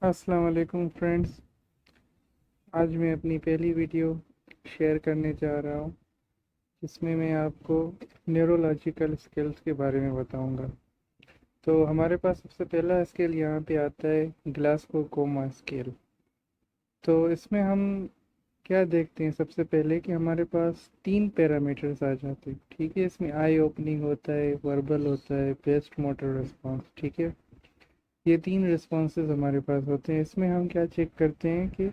अस्सलाम वालेकुम फ्रेंड्स। आज मैं अपनी पहली वीडियो शेयर करने जा रहा हूँ जिसमें मैं आपको न्यूरोलॉजिकल स्किल्स के बारे में बताऊंगा। तो हमारे पास सबसे पहला स्केल यहाँ पे आता है ग्लासगो कोमा स्केल। तो इसमें हम क्या देखते हैं, सबसे पहले कि हमारे पास तीन पैरामीटर्स आ जाते हैं। ठीक है, इसमें आई ओपनिंग होता है, वर्बल होता है, बेस्ट मोटर रिस्पॉन्स। ठीक है, ये तीन रिस्पॉन्सेज हमारे पास होते हैं। इसमें हम क्या चेक करते हैं कि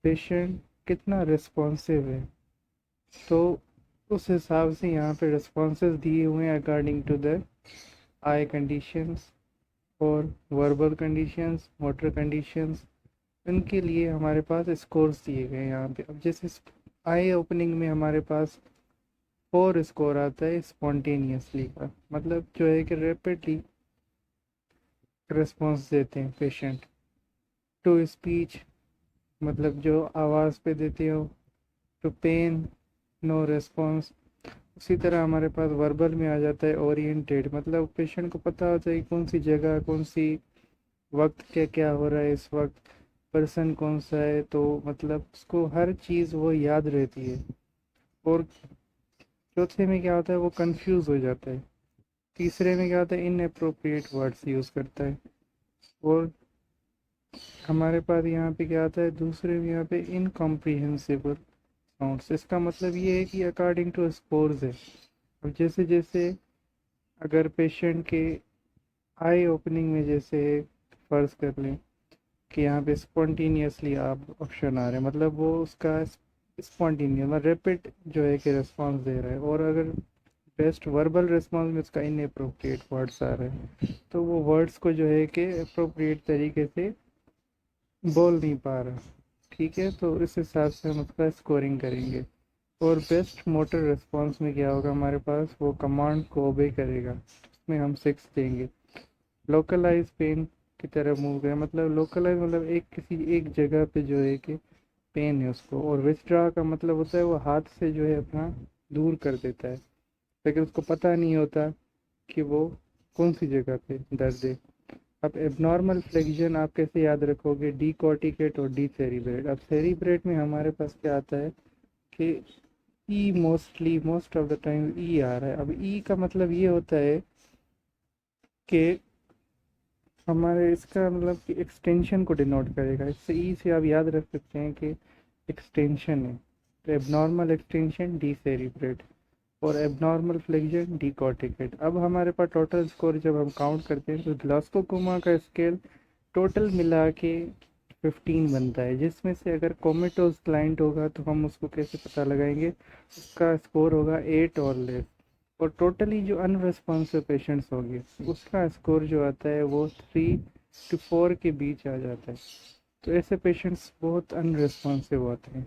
पेशेंट कितना रिस्पॉन्सिव है। तो उस हिसाब से यहाँ पे रिस्पॉन्सेज दिए हुए हैं according to the eye conditions और वर्बल कंडीशंस, मोटर कंडीशंस। इनके लिए हमारे पास स्कोर्स दिए गए हैं यहाँ पे। अब जैसे आई ओपनिंग में हमारे पास 4 स्कोर आता है स्पॉन्टेनियसली का, मतलब जो है कि रैपिडली रिस्पॉन्स देते हैं पेशेंट। टू स्पीच, मतलब जो आवाज़ पे देते हो। To pain, no response. उसी तरह हमारे पास वर्बल में आ जाता है ओरिएंटेड, मतलब पेशेंट को पता होता है कि कौन सी जगह, कौन सी वक्त, क्या क्या हो रहा है इस वक्त, पर्सन कौन सा है। तो मतलब उसको हर चीज़ वो याद रहती है। और चौथे में क्या होता है, वो कंफ्यूज हो जाता है। तीसरे में क्या होता है, इनअप्रोप्रिएट वर्ड्स यूज़ करता है। और हमारे पास यहाँ पे क्या आता है, दूसरे में यहाँ पे इनकॉम्प्रिहेंसिबल साउंड्स। इसका मतलब ये है कि अकॉर्डिंग टू स्कोर्स है। अब जैसे जैसे अगर पेशेंट के आई ओपनिंग में, जैसे फ़र्ज़ कर लें कि यहाँ पे स्पॉन्टेनियसली आप ऑप्शन आ रहे हैं, मतलब वो उसका स्पॉन्टेनियस मतलब रैपिड जो है कि रिस्पॉन्स दे रहा है। और अगर बेस्ट वर्बल रिस्पॉन्स में उसका इनअप्रोप्रिएट वर्ड्स आ रहे हैं, तो वो वर्ड्स को जो है कि अप्रोप्रिएट तरीके से बोल नहीं पा रहा। ठीक है, तो इस हिसाब से हम उसका स्कोरिंग करेंगे। और बेस्ट मोटर रिस्पॉन्स में क्या होगा, हमारे पास वो कमांड को ओबे करेगा, उसमें हम 6 देंगे। लोकलाइज पेन की तरफ मूव करें, मतलब लोकलाइज मतलब एक किसी एक जगह पे जो है कि पेन है उसको। और विथड्रॉ का मतलब होता है वो हाथ से जो है अपना दूर कर देता है, लेकिन उसको पता नहीं होता कि वो कौन सी जगह पे दर्द है। अब एबनॉर्मल फ्लेक्शन आप कैसे याद रखोगे, डी कॉर्टिकेट और डी सेरिब्रेट। अब सेरिब्रेट में हमारे पास क्या आता है कि ई, मोस्ट ऑफ द टाइम ई आ रहा है। अब ई का मतलब ये होता है कि हमारे इसका मतलब कि एक्सटेंशन को डिनोट करेगा। इससे ई से आप याद रख सकते हैं कि एक्सटेंशन है। तो एबनॉर्मल एक्सटेंशन डी सेरिब्रेट और एबनॉर्मल फ्लेक्शन डी कॉर्टिकेट। अब हमारे पास टोटल स्कोर जब हम काउंट करते हैं तो ग्लास्को-कोमा का स्केल टोटल मिला के 15 बनता है, जिसमें से अगर कोमेटोज क्लाइंट होगा तो हम उसको कैसे पता लगाएंगे, उसका स्कोर होगा 8 और लेस। और टोटली जो अनरिस्पॉन्सिव पेशेंट्स होंगे उसका स्कोर जो आता है वो 3 to 4 के बीच आ जाता है। तो ऐसे पेशेंट्स बहुत अनरिस्पॉन्सिव होते हैं।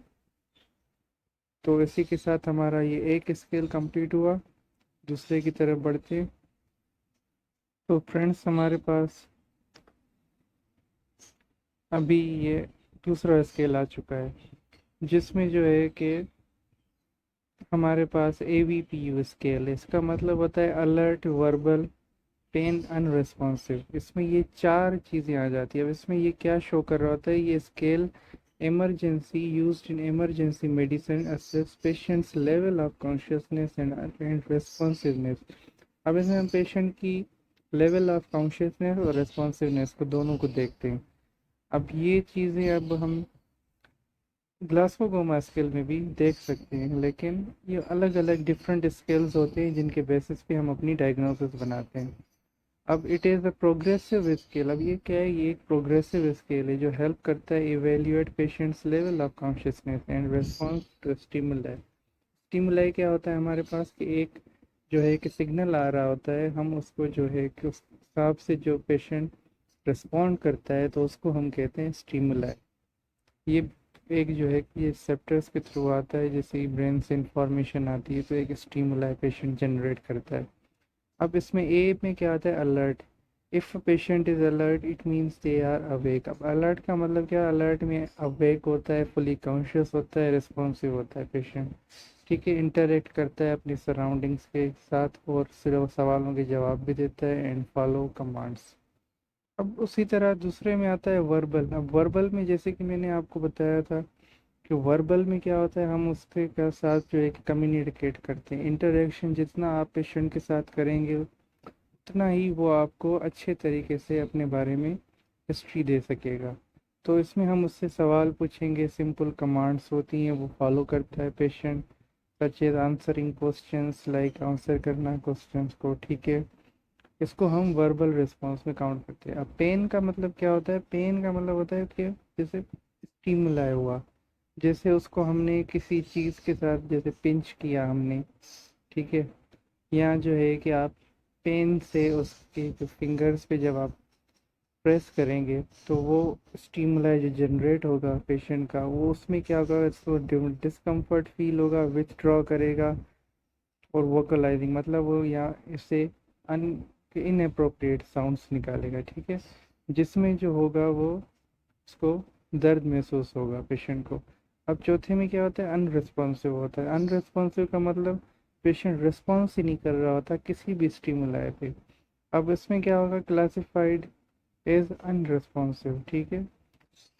तो इसी के साथ हमारा ये एक स्केल कंप्लीट हुआ। दूसरे की तरफ बढ़ते हैं। तो फ्रेंड्स, हमारे पास अभी ये दूसरा स्केल आ चुका है जिसमें जो है कि हमारे पास AVPU स्केल है। इसका मतलब होता है अलर्ट, वर्बल, पेन, अनरिस्पॉन्सिव। इसमें ये 4 चीज़ें आ जाती है। अब इसमें ये क्या शो कर रहा होता है, ये scale emergency used in emergency medicine assess patients level of consciousness and responsiveness. अब इसमें हम पेशेंट की लेवल ऑफ कॉन्शियसनेस और रिस्पॉन्सिवनेस को दोनों को देखते हैं। अब ये चीज़ें अब हम ग्लासगो स्केल में भी देख सकते हैं, लेकिन ये अलग अलग डिफरेंट स्केल्स होते हैं जिनके बेसिस पे हम अपनी डायग्नोसिस बनाते हैं। अब it is a progressive scale. अब ये क्या है, ये एक प्रोग्रेसिव स्केल है जो हेल्प करता है evaluate patients level of consciousness and response to stimuli. Stimuli क्या होता है हमारे पास कि एक जो है कि सिग्नल आ रहा होता है, हम उसको जो है कि उस हिसाब से जो पेशेंट रिस्पॉन्ड करता है तो उसको हम कहते हैं स्टिमुलाई। ये एक जो है कि ये रिसेप्टर्स के थ्रू आता है, जैसे ही ब्रेन से इंफॉर्मेशन आती है तो एक स्टिमुलाई पेशेंट जनरेट करता है। अब इसमें ए में क्या आता है, alert. If patient is alert it means they are awake. अब अलर्ट का मतलब क्या, अलर्ट में अवेक होता है, फुली कॉन्शियस होता है, रिस्पॉन्सिव होता है पेशेंट। ठीक है, इंटरेक्ट करता है अपनी सराउंडिंग्स के साथ और सिर्फ सवालों के जवाब भी देता है एंड फॉलो कमांड्स। अब उसी तरह दूसरे में आता है वर्बल। अब वर्बल में जैसे कि मैंने आपको बताया था कि वर्बल में क्या होता है, हम उसके का साथ जो है कि कम्युनिकेट करते हैं। इंटरेक्शन जितना आप पेशेंट के साथ करेंगे उतना ही वो आपको अच्छे तरीके से अपने बारे में हिस्ट्री दे सकेगा। तो इसमें हम उससे सवाल पूछेंगे, सिंपल कमांड्स होती हैं वो फॉलो करता है patient, such as answering questions, like answer करना क्वेश्चंस को, ठीक है। इसको हम वर्बल रिस्पॉन्स में काउंट करते हैं। अब पेन का मतलब क्या होता है, पेन का मतलब होता है कि जैसे स्टिमुलाई हुआ, जैसे उसको हमने किसी चीज़ के साथ जैसे पिंच किया हमने, ठीक है। यहाँ जो है कि आप पेन से उसके जो फिंगर्स पे जब आप प्रेस करेंगे तो वो स्टिमुलाई जो जनरेट होगा पेशेंट का, वो उसमें क्या होगा, इसको डिस्कम्फर्ट फील होगा, विथड्रॉ करेगा, और वोकलाइजिंग मतलब वो यहाँ इससे अन इनअप्रोप्रिएट साउंड्स निकालेगा, ठीक है। जिसमें जो होगा वो उसको दर्द महसूस होगा पेशेंट को। अब चौथे में क्या होता है, अनरिस्पॉन्सिव होता है। अनरिस्पॉन्सिव का मतलब पेशेंट रिस्पॉन्स ही नहीं कर रहा होता किसी भी स्टिमुलाई पे। अब इसमें क्या होगा, क्लासिफाइड एज अनरिस्पॉन्सिव, ठीक है।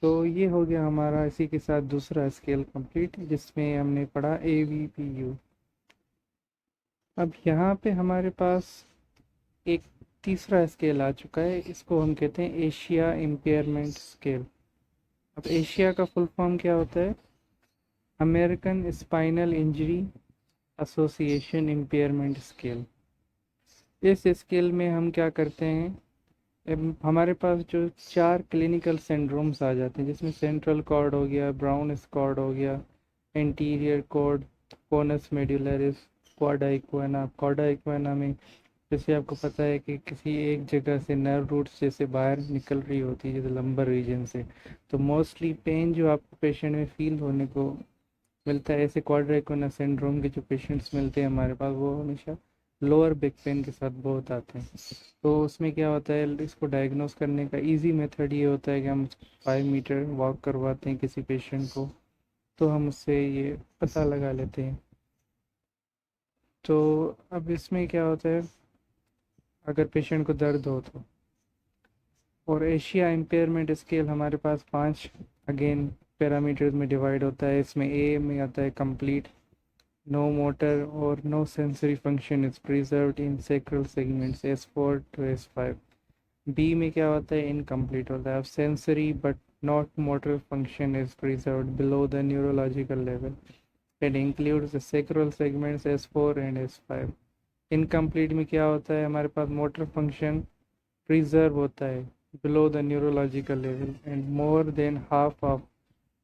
तो ये हो गया हमारा इसी के साथ दूसरा स्केल कंप्लीट, जिसमें हमने पढ़ा ABPU। अब यहाँ पे हमारे पास एक तीसरा स्केल आ चुका है, इसको हम कहते हैं एशिया इम्पेयरमेंट स्केल। अब एशिया का फुल फॉर्म क्या होता है, American spinal injury association impairment scale. इस स्केल में हम क्या करते हैं, हमारे पास जो 4 क्लिनिकल सिंड्रोम्स आ जाते हैं, जिसमें सेंट्रल कॉर्ड हो गया, ब्राउन स्कॉर्ड हो गया, एंटीरियर कॉर्ड, कोनस मेडुलरिस, क्वाडा इक्वाना। क्वाडा इक्वाना में जैसे आपको पता है कि किसी एक जगह से नर्व रूट्स जैसे बाहर निकल रही होती है, जैसे लंबर रीजन से, तो मोस्टली पेन जो आपको पेशेंट में फील होने को मिलता है, ऐसे क्वाड्राइकोना सिंड्रोम के जो पेशेंट्स मिलते हैं हमारे पास, वो हमेशा लोअर बैक पेन के साथ बहुत आते हैं। तो उसमें क्या होता है, इसको डायग्नोस करने का इजी मेथड ये होता है कि हम 5 मीटर वॉक करवाते हैं किसी पेशेंट को, तो हम उससे ये पता लगा लेते हैं। तो अब इसमें क्या होता है, अगर पेशेंट को दर्द हो तो, और एशिया इम्पेयरमेंट स्केल हमारे पास 5 अगेन पैरामीटर्स में डिवाइड होता है। इसमें ए में आता है कंप्लीट, नो मोटर और no sensory function is preserved in sacral segments S4 to S5। B में क्या होता है, इनकम्प्लीट होता है, sensory but not motor function is preserved below the neurological level and includes the sacral segments S4 and S5। Incomplete में क्या होता है, हमारे पास मोटर फंक्शन प्रिजर्व होता है below the neurological level and more than half of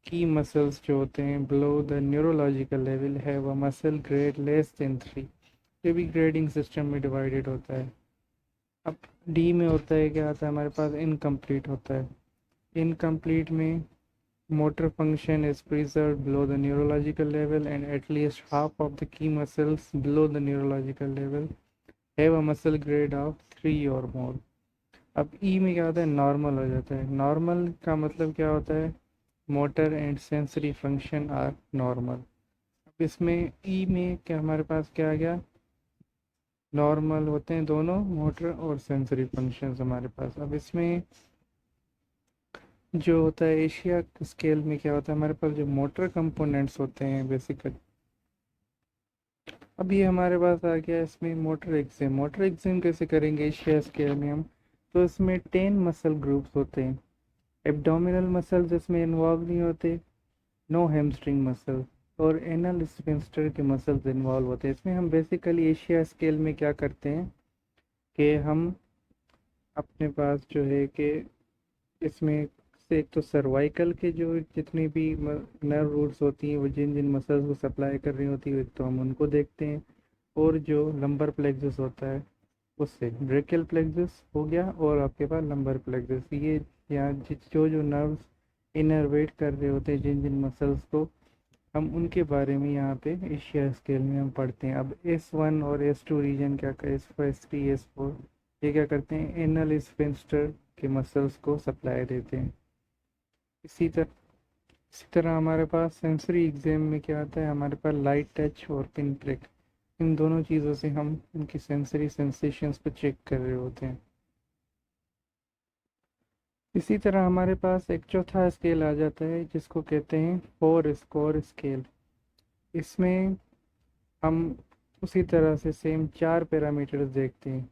की muscles जो होते हैं बिलो द न्यूरोलॉजिकल लेवल है वह मसल ग्रेड लेस देन 3। ये भी ग्रेडिंग सिस्टम में डिवाइडेड होता है। अब डी में होता है, क्या आता है हमारे पास, इनकम्प्लीट होता है। इनकम्प्लीट में motor function is preserved below the neurological level and at least half of the key muscles below the neurological level have a muscle grade of 3 or more। अब ई में क्या होता है, नॉर्मल हो जाता है। नॉर्मल का मतलब क्या होता है, motor and sensory function are normal. अब इसमें ई में क्या हमारे पास क्या आ गया, नॉर्मल होते हैं दोनों मोटर और सेंसरी फंक्शंस हमारे पास। अब इसमें जो होता है एशिया स्केल में क्या होता है, हमारे पास जो मोटर कंपोनेंट्स होते हैं बेसिकली, अब ये हमारे पास आ गया इसमें मोटर एग्जाम। मोटर एग्जाम कैसे करेंगे एशिया स्केल में हम, तो इसमें 10 मसल ग्रुप्स होते हैं। एब्डोमिनल मसल्स इसमें इन्वॉल्व नहीं होते, नो हैमस्ट्रिंग मसल, और एनल स्फिंक्टर के मसल्स इन्वॉल्व होते हैं। इसमें हम बेसिकली एशिया स्केल में क्या करते हैं कि हम अपने पास जो है कि इसमें से एक तो सर्वाइकल के जो जितनी भी नर्व रूट्स होती हैं वो जिन जिन मसल्स को सप्लाई कर रही होती है, तो हम उनको देखते हैं। और जो लंबर प्लेक्सस होता है उससे ब्रेकियल प्लेक्सस हो गया, और आपके पास लंबर प्लेक्सस, ये यहाँ जो जो नर्व्स इनर्वेट कर रहे होते हैं जिन जिन मसल्स को, हम उनके बारे में यहाँ पे एशिया स्केल में हम पढ़ते हैं। अब S1 और S2 रीजन क्या कर, S4 S3 S4 ये क्या करते हैं, एनल स्फिंक्टर के मसल्स को सप्लाई देते हैं। इसी तरह हमारे पास सेंसरी एग्जाम में क्या आता है, हमारे पास लाइट टच और पिन प्रिक, इन दोनों चीज़ों से हम उनकी सेंसरी सेंसेशंस को चेक कर रहे होते हैं। इसी तरह हमारे पास एक चौथा स्केल आ जाता है जिसको कहते हैं 4 स्कोर स्केल। इसमें हम उसी तरह से सेम 4 पैरामीटर्स देखते हैं।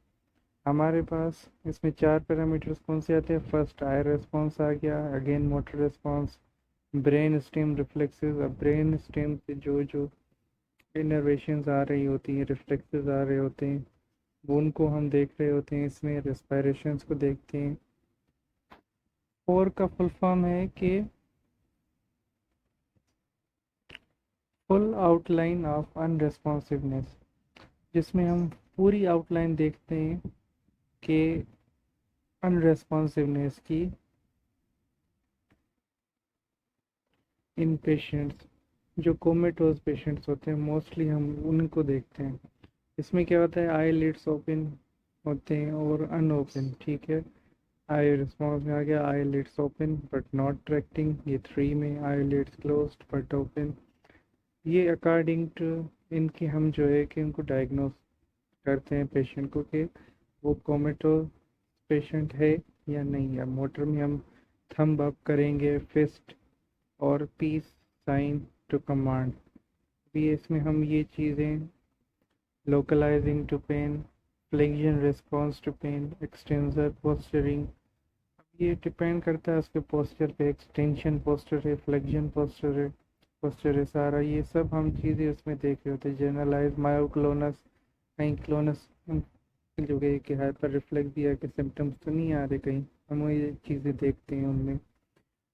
हमारे पास इसमें 4 पैरामीटर्स कौन से आते हैं? फर्स्ट आई रेस्पॉन्स आ गया, again motor response, brain stem reflexes. अब ब्रेन स्टेम से जो जो इनर्वेशंस आ रही होती हैं, रिफ्लेक्सेस आ रहे होते हैं, वो उनको हम देख रहे होते हैं। इसमें रेस्पिरेशंस को देखते हैं। फोर का फुल फॉर्म है कि फुल आउटलाइन ऑफ अनरेस्पॉन्सिवनेस, जिसमें हम पूरी आउटलाइन देखते हैं कि अनरेस्पॉन्सिवनेस की इन पेशेंट्स, जो कोमेटोज पेशेंट्स होते हैं मोस्टली हम उनको देखते हैं। इसमें क्या होता है, आई लिड्स ओपन होते हैं और अनओपन। ठीक है, आई रिस्पॉन्स में आ गया आई लिड्स ओपन बट नॉट ट्रैक्टिंग, ये 3 में आई लिड्स क्लोज्ड बट ओपन। ये अकॉर्डिंग टू इनकी हम जो है कि उनको डायग्नोस करते हैं पेशेंट को कि वो कोमेटोज पेशेंट है या नहीं है। मोटर में हम थंब अप करेंगे, फिस्ट और पीस साइन टू कमांड। भी इसमें हम ये चीज़ें localising to pain, flexion response to pain, extensor posturing, ये डिपेंड करता है उसके पोस्चर पे। एक्सटेंशन पोस्चर है, फ्लेक्शन पोस्चर है, पोस्चर है सारा, ये सब हम चीज़ें उसमें देख रहे होते हैं। जनरलाइज मायोक्लोनस, कहीं क्लोनस जो गई कि हाइपर रिफ्लेक्स दिया कि सिम्टम्स तो नहीं आ रहे, कहीं हम ये चीज़ें देखते हैं उनमें।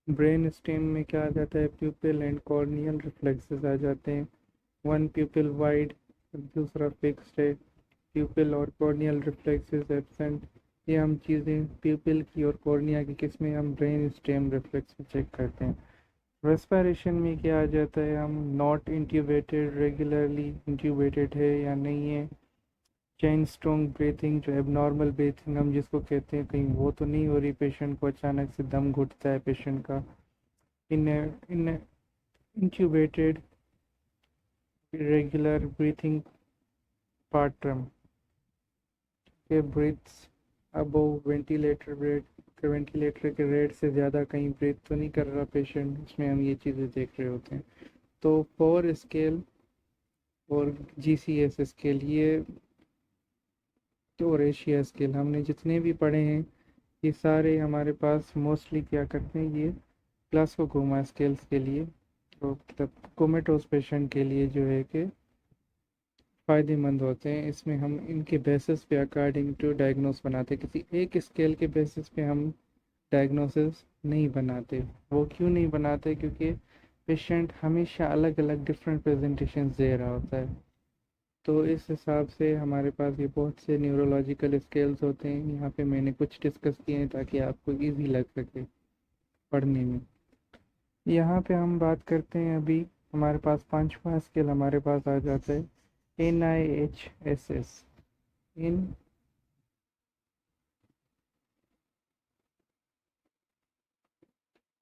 ब्रेन स्टेम में क्या आ जाता है, प्यूपिल एंड कॉर्नियल रिफ्लेक्सेस आ जाते हैं। वन प्यूपिल वाइड, दूसरा फिक्स्ड है। प्यूपिल और कॉर्नियल रिफ्लेक्सेस एब्सेंट। ये हम चीज़ें प्यूपिल की और कॉर्निया की किस में, हम ब्रेन स्टेम रिफ्लेक्स में चेक करते हैं। रेस्पिरेशन में क्या आ जाता है, हम नॉट इंट्यूबेटेड, रेगुलरली इंट्यूबेटेड है या नहीं है। चेन स्ट्रोंग ब्रीथिंग, जो एबनॉर्मल ब्रीथिंग हम जिसको कहते हैं, कहीं वो तो नहीं हो रही पेशेंट को, अचानक से दम घुटता है पेशेंट का। In in intubated irregular breathing pattern के breaths above ventilator rate, ventilator के रेट से ज़्यादा कहीं ब्रीथ तो नहीं कर रहा पेशेंट, उसमें हम ये चीज़ें देख रहे होते हैं। तो 4 स्केल और GCS स्केल, ये और एशिया स्केल, हमने जितने भी पढ़े हैं ये सारे हमारे पास मोस्टली क्या करते हैं, ये ग्लासगो स्केल्स के लिए, तो मतलब कोमेटोस पेशेंट के लिए जो है कि फ़ायदेमंद होते हैं। इसमें हम इनके बेसिस पे अकॉर्डिंग टू डायग्नोस बनाते हैं, किसी एक स्केल के बेसिस पे हम डायग्नोसिस नहीं बनाते। वो क्यों नहीं बनाते? क्योंकि पेशेंट हमेशा अलग अलग डिफरेंट प्रेजेंटेशन दे रहा होता है। तो इस हिसाब से हमारे पास ये बहुत से न्यूरोलॉजिकल स्केल्स होते हैं। यहाँ पे मैंने कुछ डिस्कस किए हैं ताकि आपको इजी लग सके पढ़ने में। यहाँ पे हम बात करते हैं, अभी हमारे पास 5वां स्केल हमारे पास आ जाता है NIHSS। इन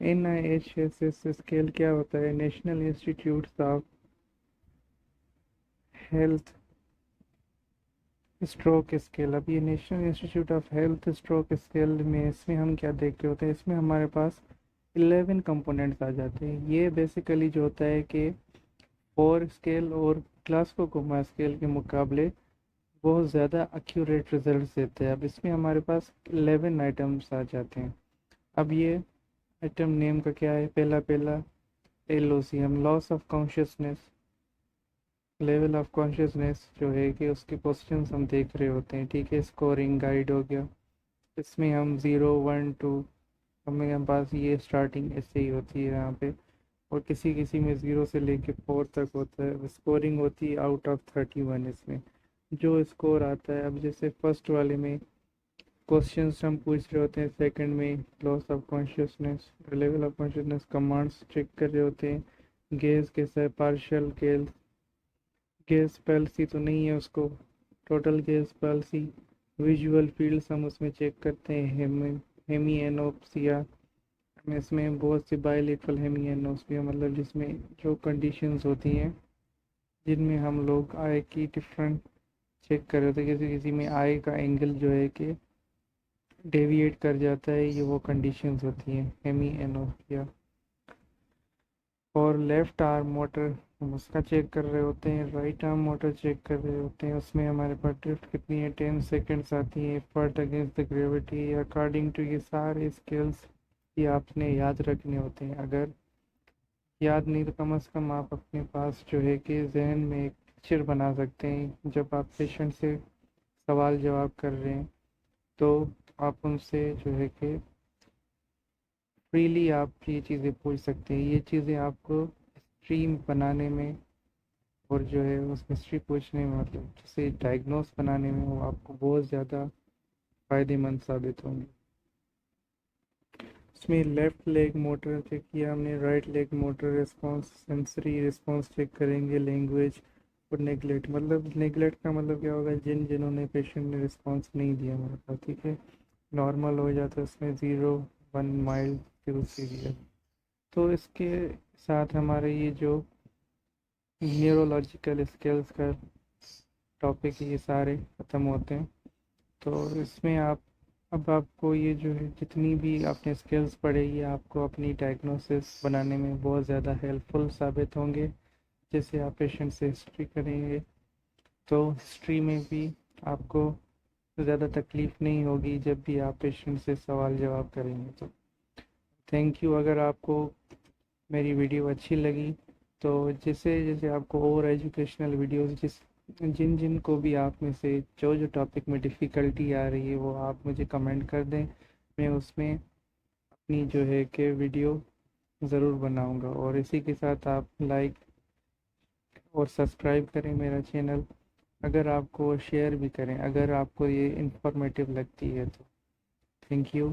NIHSS स्केल क्या होता है? National institutes of health stroke scale. अब ये national institute of health stroke scale में इसमें हम क्या देख रहे होते हैं, इसमें हमारे पास 11 कंपोनेंट्स आ जाते हैं। ये बेसिकली जो होता है कि 4 स्केल और ग्लासगो स्केल के मुकाबले बहुत ज़्यादा एक्यूरेट रिजल्ट्स देते हैं। अब इसमें हमारे पास 11 आइटम्स आ जाते हैं। अब ये आइटम नेम का क्या है? पहला पहला LOC, हम loss of consciousness, level of consciousness जो है कि उसके क्वेश्चंस हम देख रहे होते हैं। ठीक है, स्कोरिंग गाइड हो गया, इसमें हम 0 1 2, हमें पास ये स्टार्टिंग ऐसे ही होती है यहाँ पे, और किसी किसी में 0 से लेके 4 तक होता है। स्कोरिंग होती है आउट ऑफ 31। इसमें जो स्कोर आता है, अब जैसे फर्स्ट वाले में क्वेश्चंस हम पूछ रहे होते हैं, सेकंड में loss of consciousness, level of consciousness, commands check कर रहे होते हैं। गेज कैसा है? पार्शियल गेज, गेज पैल्सी तो नहीं है उसको, total gauge palsy. Visual fields हम उसमें चेक करते हैं, हेमी एनोप्सिया, इसमें बहुत सी बायलेटरल हेमी एनोप्सिया, मतलब जिसमें जो कंडीशंस होती हैं जिनमें हम लोग आई की डिफरेंट चेक कर रहे थे। किसी किसी में आई का एंगल जो है कि डेविएट कर जाता है, ये वो कंडीशंस होती हैं हेमी एनोपिया। और लेफ़्ट आर्म मोटर हम उसका चेक कर रहे होते हैं, राइट आर्म मोटर चेक कर रहे होते हैं, उसमें हमारे पास ड्रिफ्ट कितनी है, 10 सेकेंड्स आती है, effort against the gravity according to, ये सारे स्किल्स ये आपने याद रखने होते हैं। अगर याद नहीं तो कम से कम आप अपने पास जो है कि जहन में एक पिक्चर बना सकते हैं। जब आप पेशेंट से सवाल जवाब कर रहे हैं तो आप उनसे जो है कि फ्रीली आप ये चीज़ें पूछ सकते हैं। ये चीज़ें आपको स्ट्रीम बनाने में और जो है उस हिस्ट्री पूछने में, मतलब जिसे डायग्नोस बनाने में, वो आपको बहुत ज़्यादा फ़ायदेमंद साबित होंगे। इसमें लेफ़्ट लेग मोटर चेक किया हमने, right leg motor response, sensory response check करेंगे, लैंग्वेज और नेगलेक्ट। मतलब नेगलेक्ट का मतलब क्या होगा, जिन्होंने पेशेंट ने रिस्पॉन्स नहीं दिया मेरे पास, ठीक है। नॉर्मल हो जाता है उसमें 0, 1 माइल्ड, 2 सीवियर। तो इसके साथ हमारे ये जो न्यूरोलॉजिकल स्किल्स का टॉपिक ये सारे ख़त्म होते हैं। तो इसमें आप अब आपको ये जो है जितनी भी आपने स्किल्स पढ़े, ये आपको अपनी डायग्नोसिस बनाने में बहुत ज़्यादा हेल्पफुल साबित होंगे। जैसे आप पेशेंट से हिस्ट्री करेंगे तो हिस्ट्री में भी आपको ज़्यादा तकलीफ़ नहीं होगी जब भी आप पेशेंट से सवाल जवाब करेंगे। तो थैंक यू। अगर आपको मेरी वीडियो अच्छी लगी तो जैसे जैसे आपको और एजुकेशनल वीडियोस जिन जिन को भी आप में से जो जो टॉपिक में डिफ़िकल्टी आ रही है वो आप मुझे कमेंट कर दें, मैं उसमें अपनी जो है कि वीडियो ज़रूर बनाऊंगा। और इसी के साथ आप लाइक और सब्सक्राइब करें मेरा चैनल, अगर आपको शेयर भी करें अगर आपको ये इंफॉर्मेटिव लगती है तो। Thank you.